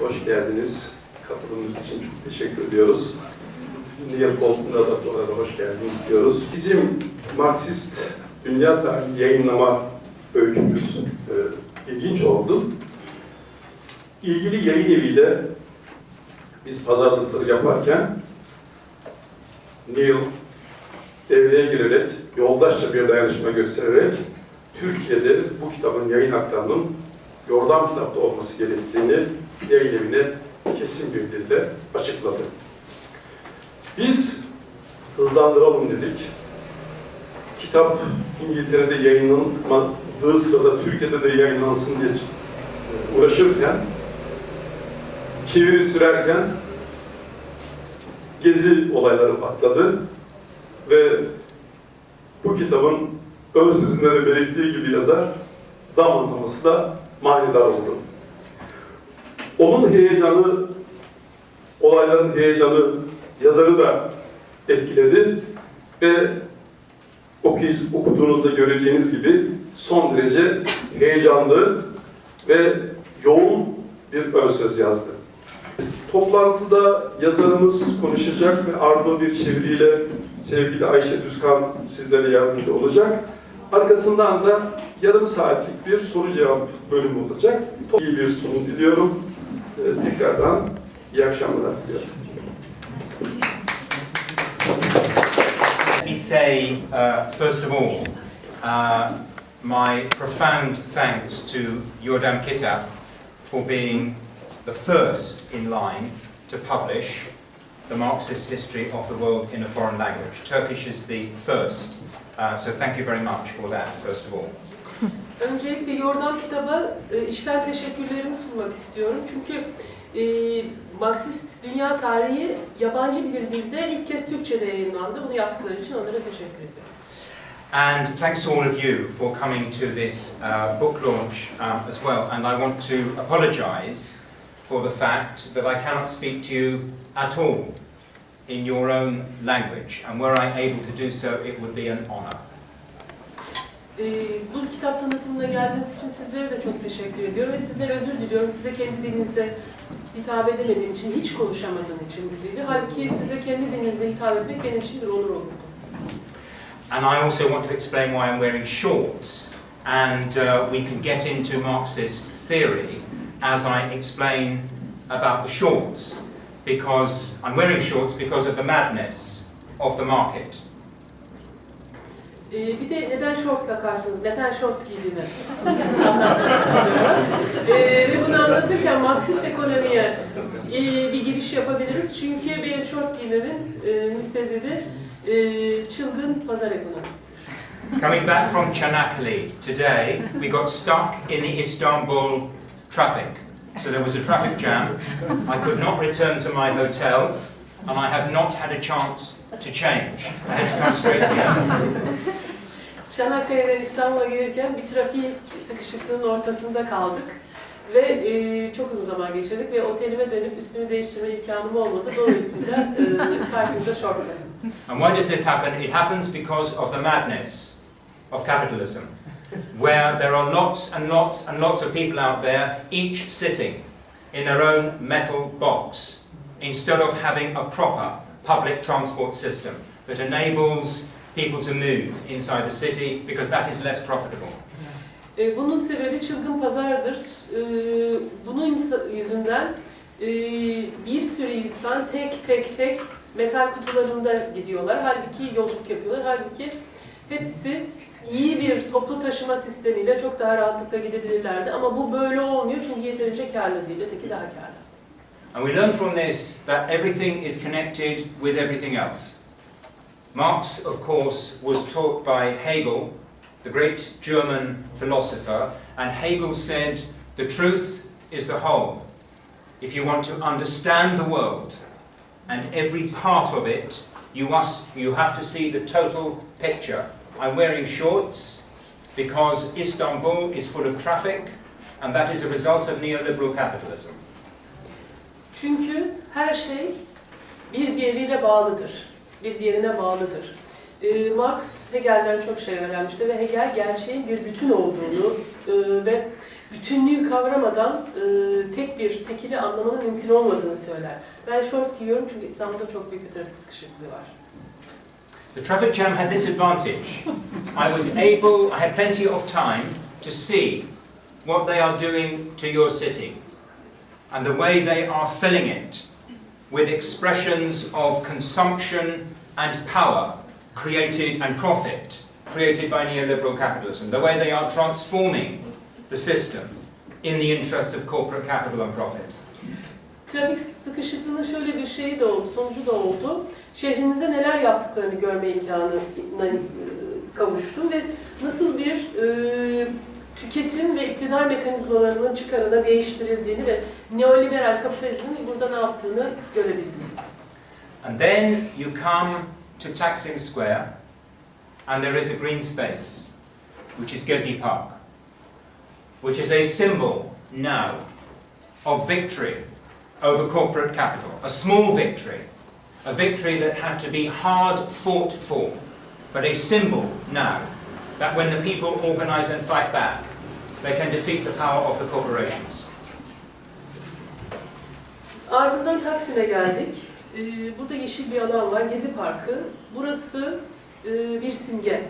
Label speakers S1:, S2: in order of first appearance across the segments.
S1: hoş geldiniz. Katılımınız için çok teşekkür ediyoruz. Neil Faulkner'a da hoş geldiniz diyoruz. Bizim Marksist Dünya Tarihi yayınlama öykümüz ilginç oldu. İlgili yayın eviyle biz pazarlıkları yaparken Neil devreye girerek, yoldaşça bir dayanışma göstererek Türkiye'de bu kitabın yayın haklarının Yordam kitapta olması gerektiğini yayın evine kesin bir dilde açıkladı. Biz hızlandıralım dedik. Kitap İngiltere'de yayınlanmadığı sırada Türkiye'de de yayınlansın diye uğraşırken, çeviri sürerken Gezi olayları patladı ve bu kitabın ön sözünde de belirttiği gibi yazar, zamanlaması da manidar oldu. Onun heyecanı, olayların heyecanı yazarı da etkiledi ve okuduğunuzda göreceğiniz gibi son derece heyecanlı ve yoğun bir ön söz yazdı. Toplantıda yazarımız konuşacak ve ardından bir çeviriyle sevgili Ayşe Düzkan sizlere yardımcı olacak. Arkasından da yarım saatlik bir soru cevap bölümü olacak. İyi bir sunum diliyorum. Tekrardan iyi akşamlar diliyorum.
S2: Let me say, first of all, my profound thanks to Yordam Kitap for being the first in line to publish the Marxist history of the world in a foreign language. Turkish is the first, so thank you very much for that, first of all.
S3: Öncelikle Yordam Kitap'a içten teşekkürlerimi sunmak istiyorum. Çünkü Marksist Dünya Tarihi yabancı bir dilde ilk kez Türkçe'de yayınlandı. Bunu yaptıkları için onlara teşekkür ediyorum.
S2: And thanks to all of you for coming to this book launch as well. And I want to apologize for the fact that I cannot speak to you at all in your own language. And were I able to do so, it would be an honor.
S3: Bu kitap tanıtımına geldiğiniz için sizlere de çok teşekkür ediyorum ve sizlere özür diliyorum. Size kendi dilinizde hitap edemediğim için, hiç konuşamadığım için bu dili. Halbuki size kendi dilinizde hitap etmek benim için bir onur olurdu.
S2: And I also want to explain why I'm wearing shorts, and we can get into Marxist theory as I explain about the shorts, because I'm wearing shorts because of the madness of the market.
S3: Bir de neden şortla karşınızda, neden şort giydiğini anlatmak istiyorum. Ve bunu anlatırken Marksist ekonomiye bir giriş yapabiliriz. Çünkü benim şort giymemin müsebbibi çılgın pazar ekonomisidir.
S2: Coming back from Çanakkale today, we got stuck in the Istanbul traffic. So there was a traffic jam. I could not return to my hotel, and I have not had a chance to change. I had to come straight here.
S3: Çanakkale'den İstanbul'a gelirken bir trafik sıkışıklığının ortasında kaldık ve çok uzun zaman geçirdik ve otelime dönüp üstümü değiştirme imkanım olmadı. Dolayısıyla karşınızda şortlayım.
S2: And why does this happen? It happens because of the madness of capitalism, where there are lots and lots and lots of people out there, each sitting in their own metal box, instead of having a proper public transport system that enables people to move inside the city, because that is less profitable.
S3: Bunun sebebi çılgın pazardır. Bunun yüzünden bir sürü insan tek metal kutularında gidiyorlar. Halbuki yolculuk yapıyorlar. Halbuki hepsi iyi bir toplu taşıma sistemiyle çok daha rahatlıkla gidebilirlerdi. Ama bu böyle olmuyor çünkü yeterince karlı değil. Öteki daha karlı.
S2: And we learn from this that everything is connected with everything else. Marx, of course, was taught by Hegel, the great German philosopher, and Hegel said, the truth is the whole. If you want to understand the world and every part of it, you have to see the total picture. I'm wearing shorts because Istanbul is full of traffic, and that is a result of neoliberal capitalism.
S3: Çünkü her şey bir diğeriyle bağlıdır. Bir diğerine bağlıdır. Marx Hegel'den çok şey öğrenmişti ve Hegel gerçeğin bir bütün olduğunu ve bütünlüğü kavramadan tekili anlamanın mümkün olmadığını söyler. Ben şort giyiyorum çünkü İstanbul'da çok büyük bir trafik sıkışıklığı var.
S2: The traffic jam had this advantage. I had plenty of time to see what they are doing to your city and the way they are filling it with expressions of consumption and power created and profit created by neoliberal capitalism, the way they are transforming the system in the interests of corporate capital and profit.
S3: Trafik sıkışıklığının şöyle bir şeyi de oldu, sonucu da oldu. Şehrinize neler yaptıklarını görme imkanına kavuştum ve nasıl bir tüketim ve iktidar mekanizmalarının çıkarına değiştirildiğini ve neoliberal kapitalizmin burada ne yaptığını görebildim.
S2: And then you come to Taksim Square and there is a green space, which is Gezi Park, which is a symbol now of victory over corporate capital, a small victory, a victory that had to be hard fought for, but a symbol now that when the people organize and fight back, they can defeat the power of the corporations.
S3: Ardından Taksim'e geldik. Burada yeşil bir alan var, Gezi Parkı. Burası bir simge.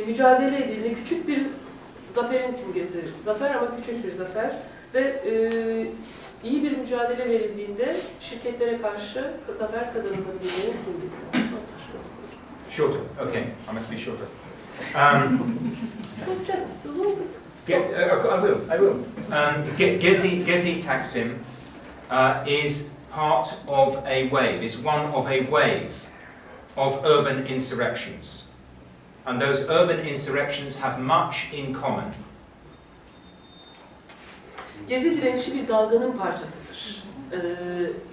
S3: Mücadele edildiğinde küçük bir zaferin simgesi. Zafer ama küçük bir zafer. Ve iyi bir mücadele verildiğinde şirketlere karşı zafer kazanılabileceğinin simgesi.
S2: Shorter, okay, I must be shorter. I will. Gezi Taksim is part of a wave, is one of a wave of urban insurrections. And those urban insurrections have much in common.
S3: Gezi direnişi bir dalganın parçasıdır.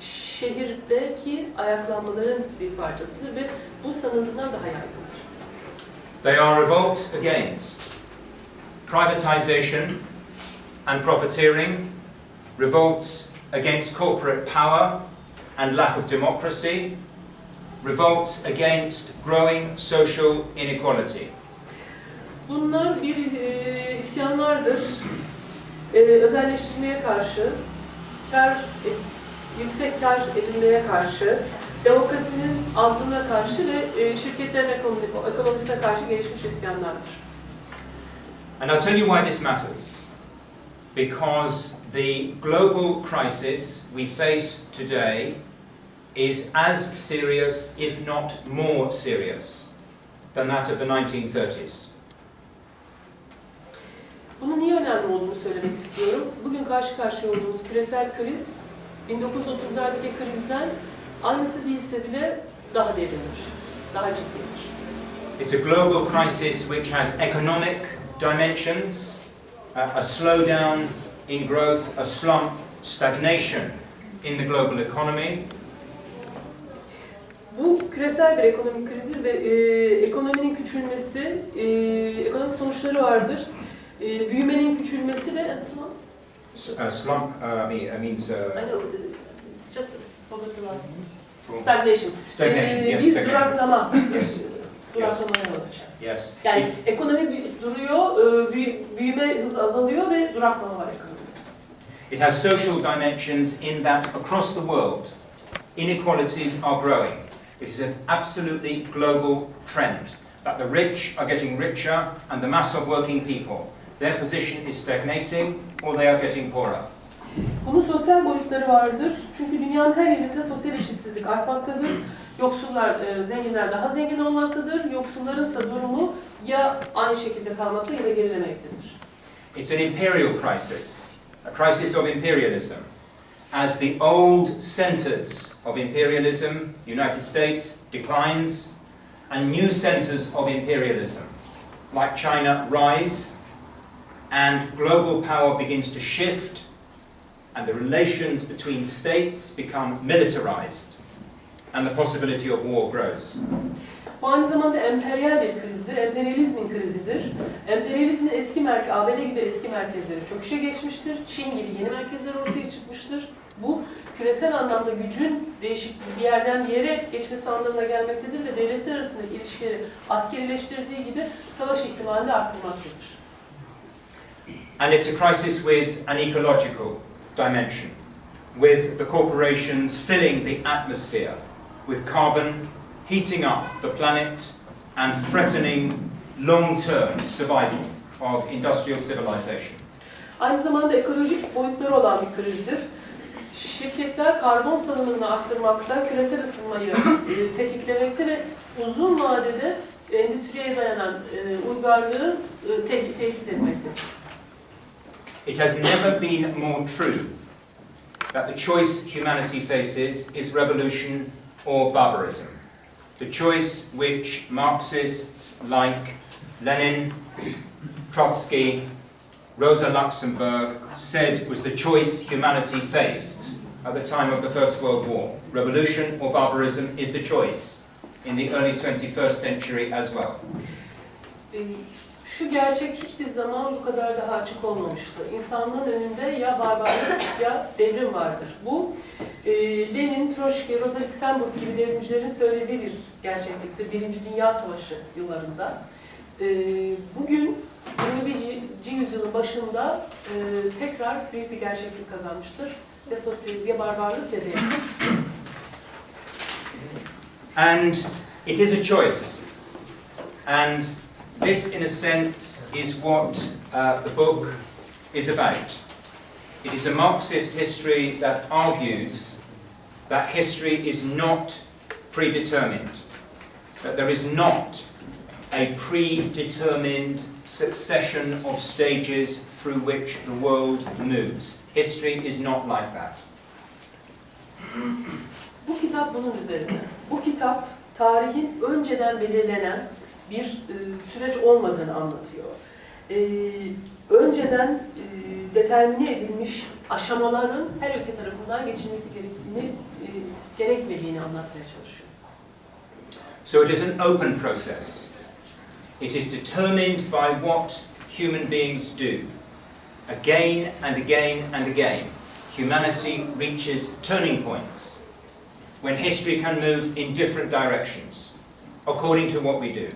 S3: Şehirdeki ayaklanmaların bir parçasıdır ve bu sanıldığından daha yaygındır.
S2: They are revolts against privatization and profiteering, revolts against corporate power and lack of democracy, revolts against growing social inequality.
S3: Bunlar bir isyanlardır. Özelleştirmeye karşı, yüksek kar edinmeye karşı, demokrasinin azlığına karşı ve şirketlerin ekonomisine karşı gelişmiş isyanlardır.
S2: And I'll tell you why this matters. Because the global crisis we face today is as serious, if not more serious, than that of the 1930s.
S3: Bunun niye önemli olduğunu söylemek istiyorum. Bugün karşı karşıya olduğumuz küresel kriz, 1930'lardaki krizden aynısı değilse bile daha derindir, daha ciddidir.
S2: It's a global crisis which has economic dimensions, a slowdown in growth, a slump, stagnation in the global economy.
S3: Bu küresel bir ekonomik krizdir ve ekonominin küçülmesi, ekonomik sonuçları vardır. Büyümenin küçülmesi ve
S2: Slump means
S3: just forget the last name. Stagnation.
S2: Stagnation, yes,
S3: Bir
S2: stagnation.
S3: duraklama.
S2: Yes.
S3: Duraklamaya yol açar.
S2: Yes.
S3: Yani ekonomi duruyor, büyüme hızı azalıyor ve duraklama var ekonomide.
S2: It has social dimensions in that across the world inequalities are growing. It is an absolutely global trend that the rich are getting richer and the mass of working people, their position is stagnating or they are getting poorer.
S3: Bunun sosyal boyutları vardır. Çünkü dünyanın her yerinde sosyal eşitsizlik artmaktadır. Yoksullar, zenginler daha zengin olmaktadır. Yoksullarınsa durumu ya aynı şekilde kalmakta ya da gerilemektedir.
S2: It's an imperial crisis, a crisis of imperialism. As the old centers of imperialism, United States, declines, and new centers of imperialism, like China, rise, and global power begins to shift, and the relations between states become militarized, and the possibility of war grows.
S3: Bu aynı zamanda emperyal bir krizdir, emperyalizmin krizidir. Emperyalizmin ABD gibi eski merkezleri çöküşe geçmiştir. Çin gibi yeni merkezler ortaya çıkmıştır. Bu küresel anlamda gücün değişik bir yerden bir yere geçmesi anlamına gelmektedir ve devletler arasındaki ilişkileri askerileştirdiği gibi savaş ihtimalini arttırmaktadır.
S2: And it's a crisis with an ecological dimension, with the corporations filling the atmosphere with carbon, heating up the planet and threatening long-term survival of industrial civilization.
S3: Aynı zamanda ekolojik boyutları olan bir krizdir. Şirketler karbon salımını arttırmakta, küresel ısınmayı tetiklemekte ve uzun vadede endüstriye dayanan uygarlığı tehdit etmektedir.
S2: It has never been more true that the choice humanity faces is revolution or barbarism. The choice which Marxists like Lenin, Trotsky, Rosa Luxemburg said was the choice humanity faced at the time of the First World War. Revolution or barbarism is the choice in the early 21st century as well.
S3: Şu gerçek hiçbir zaman bu kadar daha açık olmamıştı. İnsanlığın önünde ya barbarlık ya devrim vardır. Bu Lenin, Trotsky, Rosa Luxemburg gibi devrimcilerin söylediği bir gerçekliktir. Birinci Dünya Savaşı yıllarında. Bugün 21. yüzyılın başında tekrar büyük bir gerçeklik kazanmıştır. Ya sosyalizm ya barbarlık ya devrim.
S2: And it is a choice. And this, in a sense, is what the book is about. It is a Marxist history that argues that history is not predetermined, that there is not a predetermined succession of stages through which the world moves. History is not like that.
S3: Bu kitap bunun üzerine. Bu kitap tarihin önceden belirlenen bir süreç olmadığını anlatıyor. Önceden determine edilmiş aşamaların her ülke tarafından geçilmesi gerekmediğini anlatmaya çalışıyor.
S2: So it is an open process. It is determined by what human beings do. Again and again and again, humanity reaches turning points when history can move in different directions, according to what we do.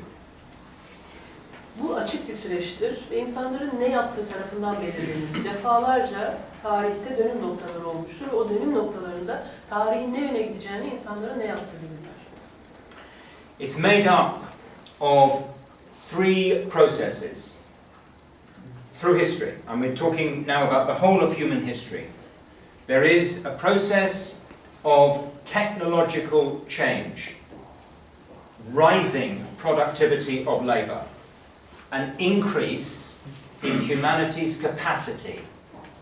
S3: Bu açık bir süreçtir ve insanların ne yaptığı tarafından belirlenir. Defalarca tarihte dönüm noktaları olmuştur ve o dönüm noktalarında tarihin ne yöne gideceğini, insanların ne yaptığını bilirler.
S2: It's made up of three processes through history, and we're talking now about the whole of human history. There is a process of technological change, rising productivity of labour, an increase in humanity's capacity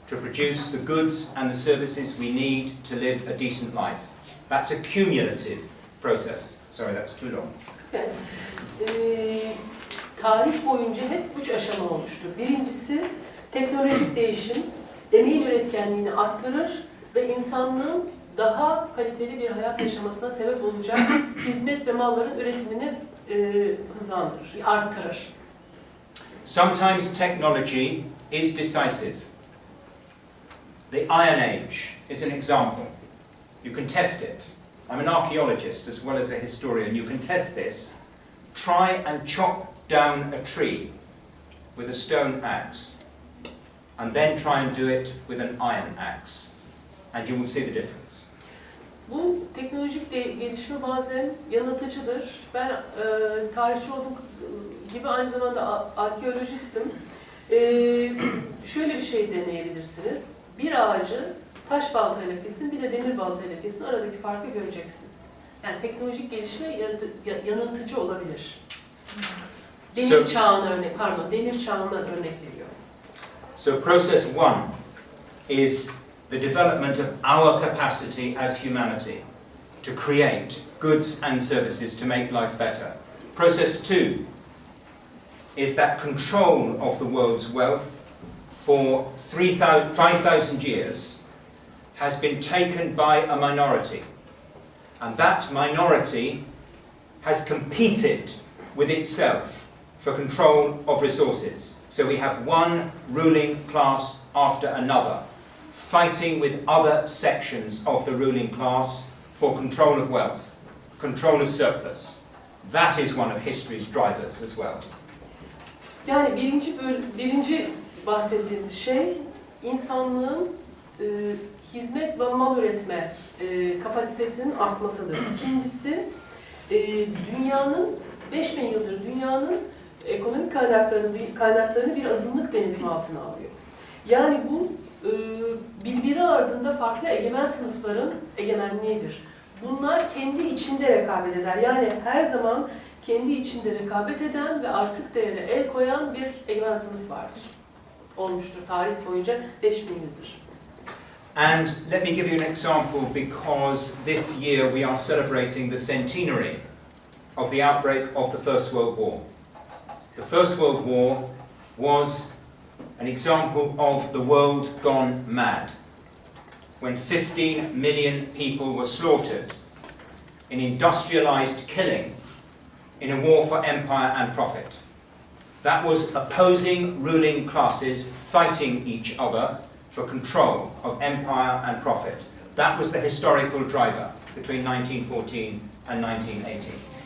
S2: to produce the goods and the services we need to live a decent life. That's a cumulative process. Sorry, that's too long.
S3: Tarih boyunca hep 3 aşama olmuştur. Birincisi teknolojik değişim, emeğin üretkenliğini arttırır ve insanlığın daha kaliteli bir hayat yaşamasına sebep olacak hizmet ve malların üretimini hızlandırır, arttırır.
S2: Sometimes technology is decisive. The Iron Age is an example. You can test it. I'm an archaeologist as well as a historian. You can test this. Try and chop down a tree with a stone axe, and then try and do it with an iron axe, and you will see the difference.
S3: Bu teknolojik gelişme bazen yanıltıcıdır. Ben tarihçi olduğum gibi aynı zamanda arkeolojistim. Şöyle bir şey deneyebilirsiniz. Bir ağacı taş baltayla kesin, bir de demir baltayla kesin. Aradaki farkı göreceksiniz. Yani teknolojik gelişme yanıltıcı olabilir. Demir çağına örnek veriyor.
S2: So process one is the development of our capacity as humanity to create goods and services to make life better. Process two is that control of the world's wealth for 5,000 years has been taken by a minority. And that minority has competed with itself for control of resources. So we have one ruling class after another, fighting with other sections of the ruling class for control of wealth, control of surplus. That is one of history's drivers as well.
S3: Yani birinci bahsettiğimiz şey insanlığın hizmet ve mal üretme kapasitesinin artmasıdır. İkincisi, dünyanın 5000 yıldır dünyanın ekonomik kaynaklarını bir azınlık denetimi altına alıyor. Yani bu birbiri ardında farklı egemen sınıfların egemenliğidir. Bunlar kendi içinde rekabet eder. Yani her zaman kendi içinde rekabet eden ve artık değere el koyan bir egemen sınıf vardır. Olmuştur tarih boyunca 5000 yıldır.
S2: And let me give you an example because this year we are celebrating the centenary of the outbreak of the First World War. The First World War was an example of the world gone mad, when 15 million people were slaughtered in industrialized killing in a war for empire and profit. That was opposing ruling classes fighting each other for control of empire and profit. That was the historical driver between 1914 and 1918.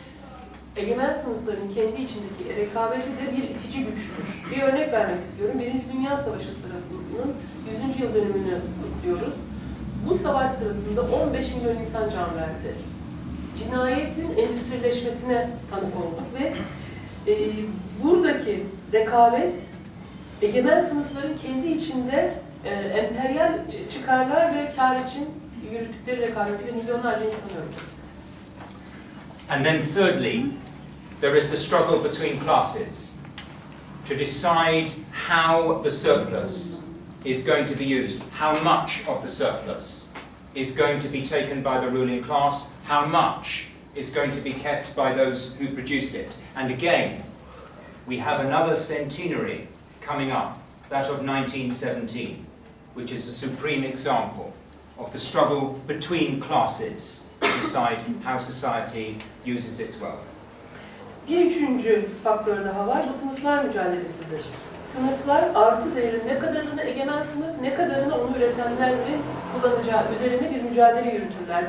S3: Egemen sınıfların kendi içindeki rekabeti de bir itici güçtür. Bir örnek vermek istiyorum. Birinci Dünya Savaşı sırasının 100. yıl dönümünü kutluyoruz. Bu savaş sırasında 15 milyon insan can verdi. Cinayetin endüstrileşmesine tanık olduk ve buradaki rekabet egemen sınıfların kendi içinde emperyal çıkarlar ve kar için yürüttükleri rekabetiyle milyonlarca insan öldü.
S2: And then thirdly, there is the struggle between classes to decide how the surplus is going to be used, how much of the surplus is going to be taken by the ruling class, how much is going to be kept by those who produce it. And again, we have another centenary coming up, that of 1917, which is a supreme example of the struggle between classes to decide how society uses its wealth.
S3: Bir üçüncü faktör daha var, bu sınıflar mücadelesidir. Sınıflar artı değerin ne kadarını egemen sınıf, ne kadarını onu üretenlerin kullanacağı üzerine bir mücadele yürütürler.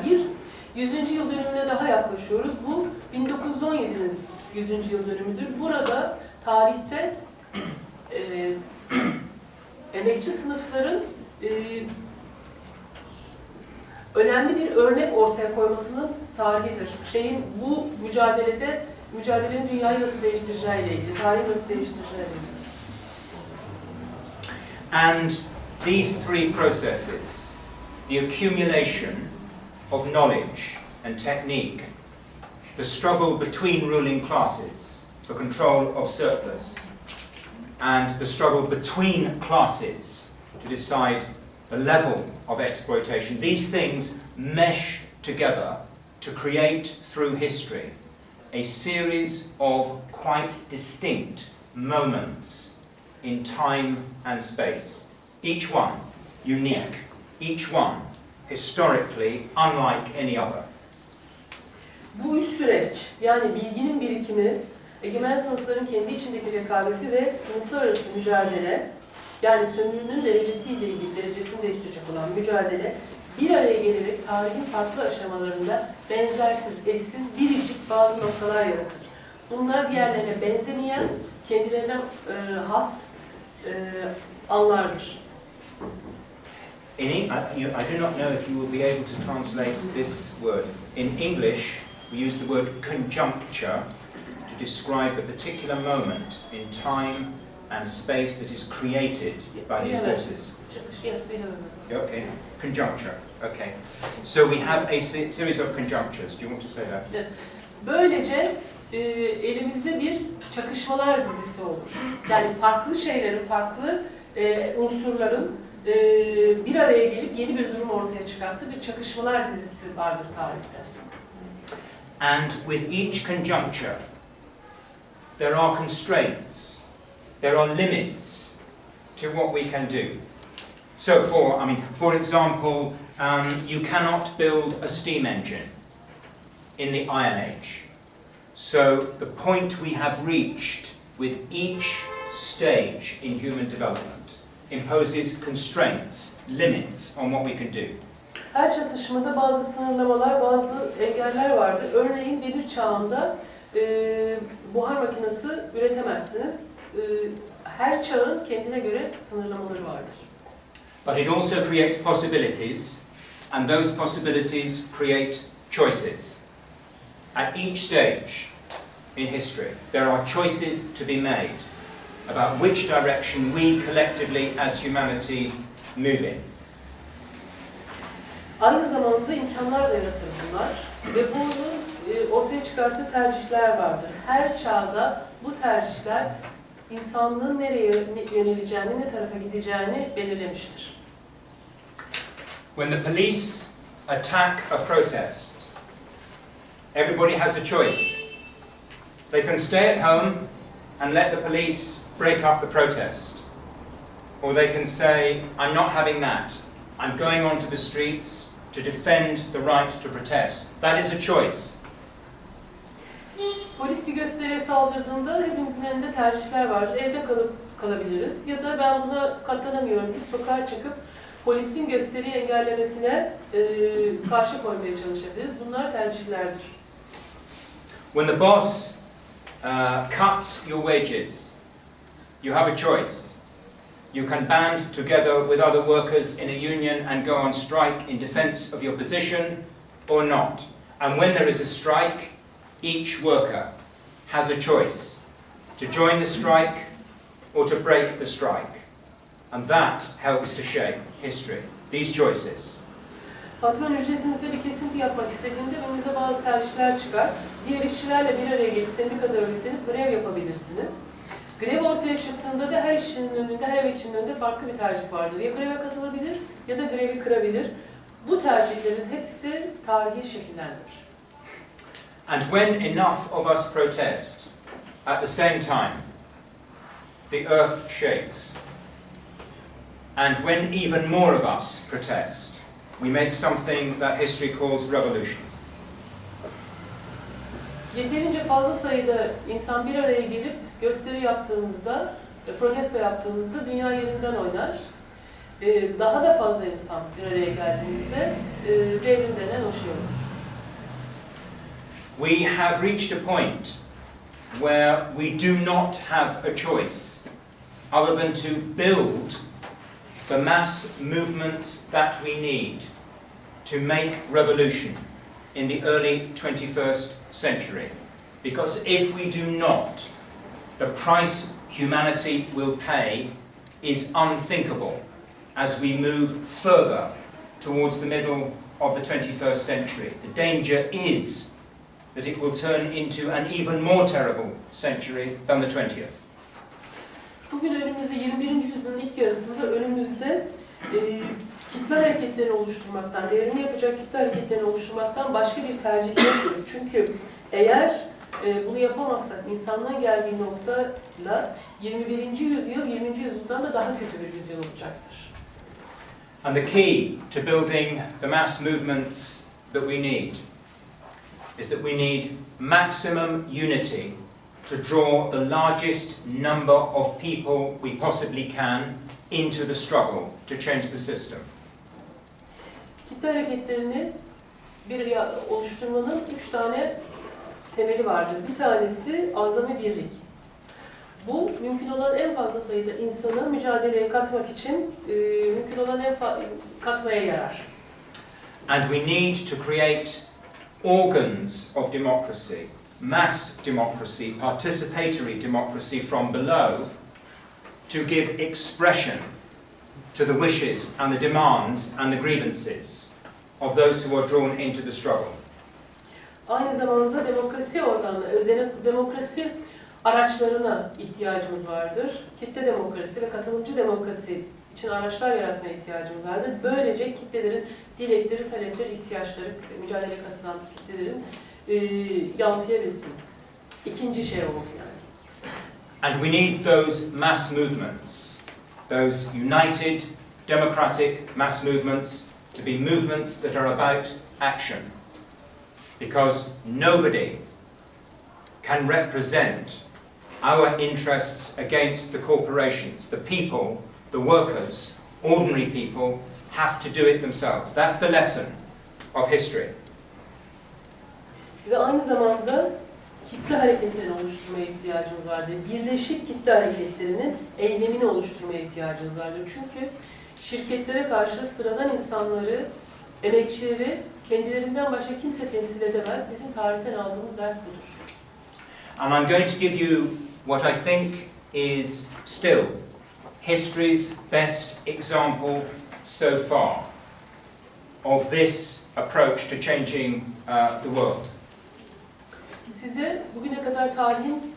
S3: 100. yıl dönümüne daha yaklaşıyoruz. Bu 1917'nin 100. yıl dönümüdür. Burada tarihte emekçi sınıfların önemli bir örnek ortaya koymasının tarihidir. Bu mücadelenin dünyayı nasıl değiştireceğiyle ilgili, tarihi nasıl değiştireceğiyle ilgili.
S2: And these three processes, the accumulation of knowledge and technique, the struggle between ruling classes for control of surplus, and the struggle between classes to decide the level of exploitation, these things mesh together to create through history a series of quite distinct moments in time and space, each one unique, each one historically unlike any other.
S3: Bu üç süreç, yani bilginin birikimi, egemen sınıfların kendi içindeki rekabeti ve sınıflar arası mücadele, yani sömürünün derecesiyle ilgili, derecesini değiştirecek olan mücadele, bir araya gelerek tarihin farklı aşamalarında benzersiz, eşsiz, biricik bazı noktalar yaratır. Bunlar diğerlerine benzemeyen, kendilerine has anlardır.
S2: I do not know if you will be able to translate this word. In English, we use the word conjuncture to describe the particular moment in time and space that is created by these forces.
S3: Yes, we have.
S2: Okay, conjuncture. Okay, so we have a series of conjunctures. Do you want to say that?
S3: Evet. Böylece elimizde bir çakışmalar dizisi olur. Yani farklı şeylerin, farklı unsurların bir araya gelip yeni bir durum ortaya çıkarttığı bir çakışmalar dizisi vardır tarihte.
S2: And with each conjuncture, there are constraints, there are limits to what we can do. So, for example, you cannot build a steam engine in the Iron Age. So, the point we have reached with each stage in human development imposes constraints, limits on what we can do.
S3: Her çatışmada bazı sınırlamalar, bazı engeller vardır. Örneğin demir çağında buhar makinesi üretemezsiniz. her çağın kendine göre sınırlamaları vardır.
S2: But it also creates possibilities, and those possibilities create choices. At each stage in history, there are choices to be made about which direction we collectively as humanity move in.
S3: Aynı zamanda imkanlar da yaratır bunlar ve bunun ortaya çıkarttığı tercihler vardır. Her çağda bu tercihler insanlığın nereye yöneleceğini, ne tarafa gideceğini belirlemiştir.
S2: When the police attack a protest, everybody has a choice. They can stay at home and let the police break up the protest. Or they can say, I'm not having that. I'm going onto the streets to defend the right to protest. That is a choice.
S3: Polis bir gösteriye saldırdığında hepimizin elinde tercihler var. Evde kalabiliriz ya da ben buna katlanamıyorum deyip sokağa çıkıp polisin gösteriyi engellemesine karşı koymaya çalışabiliriz. Bunlar tercihlerdir.
S2: When the boss cuts your wages, you have a choice. You can band together with other workers in a union and go on strike in defense of your position or not. And when there is a strike, each worker has a choice to join the strike or to break the strike. And that helps to shape history, these choices.
S3: Patron ücretinizde bir kesinti yapmak istediğinde önünüze bazı tercihler çıkar. Diğer işçilerle bir araya gelip sendikada örgütlenip grev yapabilirsiniz. Grev ortaya çıktığında da her işçinin önünde, her emekçinin önünde farklı bir tercih vardır. Ya greve katılabilir ya da grevi kırabilir. Bu tercihlerin hepsi tarihi şekillendirir.
S2: And when enough of us protest, at the same time, the earth shakes. And when even more of us protest, we make something that history calls revolution.
S3: Yeterince fazla sayıda insan bir araya gelip gösteri yaptığımızda, protesto yaptığımızda dünya yerinden oynar. Daha da fazla insan bir araya geldiğimizde devrim denen o şey olur.
S2: We have reached a point where we do not have a choice other than to build the mass movements that we need to make revolution in the early 21st century. Because if we do not, the price humanity will pay is unthinkable as we move further towards the middle of the 21st century. The danger is that it will turn into an even more terrible century than the 20th.
S3: Bugün önümüzde 21. yüzyılın ilk yarısında önümüzde kitle hareketlerini oluşturmaktan, devrimi yapacak kitle hareketlerini oluşturmaktan başka bir tercih yoktur. Çünkü eğer bunu yapamazsak insanlığın geldiği noktayla 21. yüzyıl 20. yüzyıldan da daha kötü bir yüzyıl olacaktır.
S2: And the key to building the mass movements that we need is that we need maximum unity to draw the largest number of people we possibly can into the struggle to change the system.
S3: Kitle hareketlerini oluşturmanın 3 tane temeli vardır. Bir tanesi azami birlik. Bu mümkün olan en fazla sayıda insanı mücadeleye katmak için mümkün olan katmaya yarar.
S2: And we need to create organs of democracy, mass democracy, participatory democracy from below to give expression to the wishes and the demands and the grievances of those who are drawn into the struggle.
S3: Aynı zamanda demokrasi araçlarına ihtiyacımız vardır. Kitle demokrasi ve katılımcı demokrasi için araçlar yaratmaya ihtiyacımız vardır. Böylece kitlelerin dilekleri, talepleri, ihtiyaçları, mücadeleye katılan kitlelerin yansıyabilsin. İkinci şey oldu yani.
S2: And we need those mass movements, those united, democratic mass movements to be movements that are about action. Because nobody can represent our interests against the corporations. The people, the workers, ordinary people have to do it themselves. That's the lesson of history.
S3: Ve aynı zamanda kitle hareketlerini oluşturmaya ihtiyacımız vardır. Birleşik kitle hareketlerinin eylemini oluşturmaya ihtiyacımız vardır. Çünkü şirketlere karşı sıradan insanları, emekçileri kendilerinden başka kimse temsil edemez. Bizim tarihten aldığımız ders budur.
S2: And I'm going to give you what I think is still history's best example so far of this approach to changing the world.
S3: Size bugüne kadar tarihin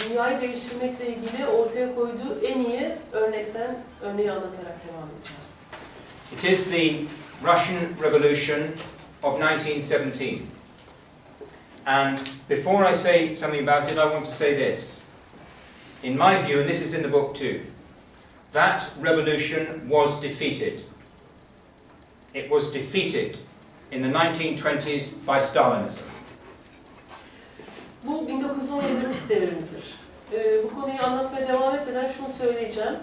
S3: dünyayı değiştirmekle ilgili ortaya koyduğu en iyi örneği anlatarak devam edeceğim.
S2: It is the Russian Revolution of 1917. And before I say something about it, I want to say this. In my view, and this is in the book too, that revolution was defeated. It was defeated in the 1920s by Stalinism.
S3: Bu 1917 Rus devrimidir. Bu konuyu anlatmaya devam etmeden şunu söyleyeceğim.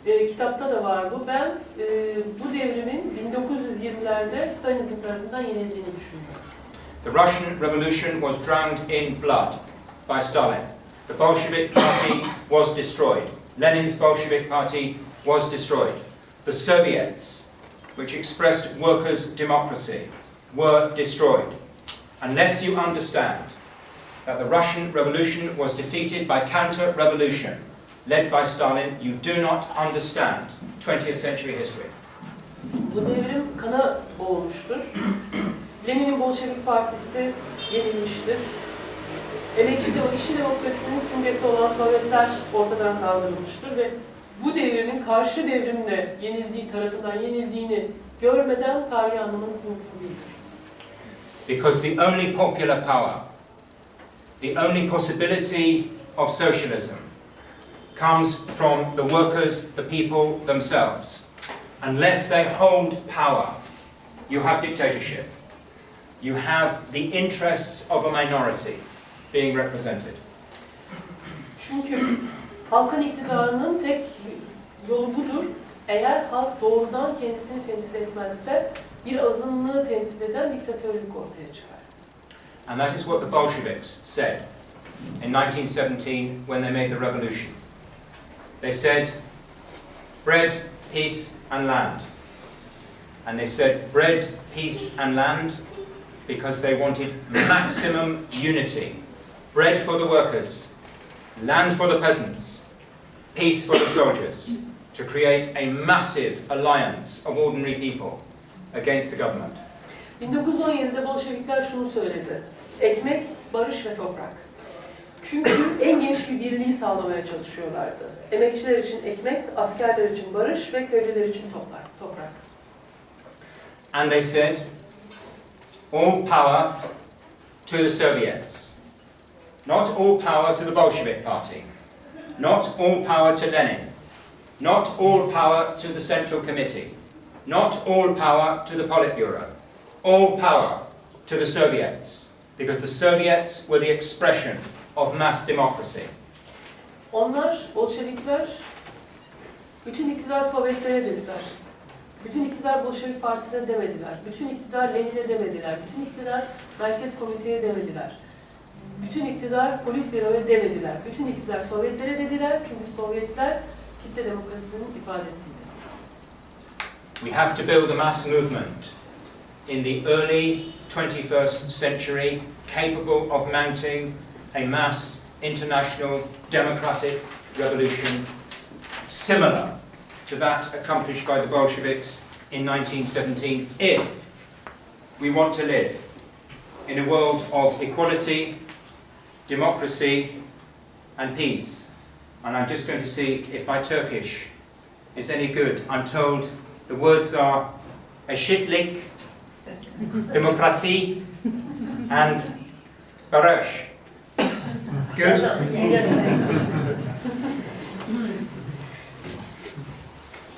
S3: Kitapta da var bu. Ben bu devrimin 1920'lerde Stalinizm tarafından yenildiğini düşünüyorum.
S2: The Russian Revolution was drowned in blood by Stalin. The Bolshevik Party was destroyed. Lenin's Bolshevik Party was destroyed. The Soviets, which expressed workers' democracy, were destroyed. Unless you understand that the Russian Revolution was defeated by counter-revolution led by Stalin, you do not understand 20th century history.
S3: Bu devrim kana boğulmuştur. Lenin'in Bolşevik Partisi yenilmiştir. Emekçi işçi demokrasinin simgesi olan Sovyetler ortadan kaldırılmıştır ve bu devrimin karşı devrimle tarafından yenildiğini görmeden tarihi anlamanız mümkün değildir.
S2: Because the only popular power, the only possibility of socialism comes from the workers, the people themselves. Unless they hold power, you have dictatorship. You have the interests of a minority being represented.
S3: Çünkü halkın iktidarının tek yolu budur. Eğer halk doğrudan kendisini temsil etmezse bir azınlığı temsil eden diktatörlük ortaya çıkar.
S2: And that is what the Bolsheviks said in 1917 when they made the revolution. They said, bread, peace and land. And they said bread, peace and land because they wanted maximum unity. Bread for the workers, land for the peasants, peace for the soldiers, to create a massive alliance of ordinary people against the government.
S3: 1917'de Bolşevikler şunu söyledi. Ekmek, barış ve toprak. Çünkü en geniş bir birliği sağlamaya çalışıyorlardı. Emekçiler için ekmek, askerler için barış ve köylüler için toprak.
S2: And they said, all power to the Soviets. Not all power to the Bolshevik Party. Not all power to Lenin. Not all power to the Central Committee. Not all power to the Politburo. All power to the Soviets. Because the Soviets were the expression of mass democracy.
S3: Onlar, Bolşevikler, bütün iktidar Sovyetlere dediler. Bütün iktidar Bolşevik Partisi'ne demediler. Bütün iktidar Lenin'e demediler. Bütün iktidar Merkez Komite'ye demediler. Bütün iktidar Politbüro'ya demediler. Bütün iktidar Sovyetlere dediler. Çünkü Sovyetler kitle demokrasinin ifadesiydi.
S2: We have to build a mass movement in the early 21st century capable of mounting a mass international democratic revolution similar to that accomplished by the Bolsheviks in 1917 if we want to live in a world of equality, democracy and peace. And I'm just going to see if my Turkish is any good. I'm told the words are eşitlik, demokrasi and barış. Good?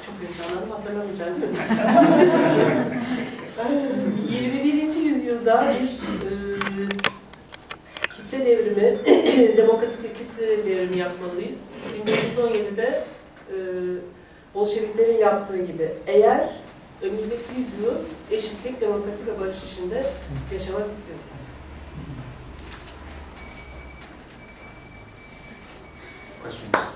S3: Çok heyecanlandım, hatırlamayacağım. 21. yüzyılda bir kitle devrimi, demokratik bir kitle devrimi yapmalıyız. 1917'de Bolşeviklerin yaptığı gibi. Eğer önümüzdeki yüzyılı eşitlik, demokrasi ve barış içinde yaşamak istiyorsak.
S2: questions.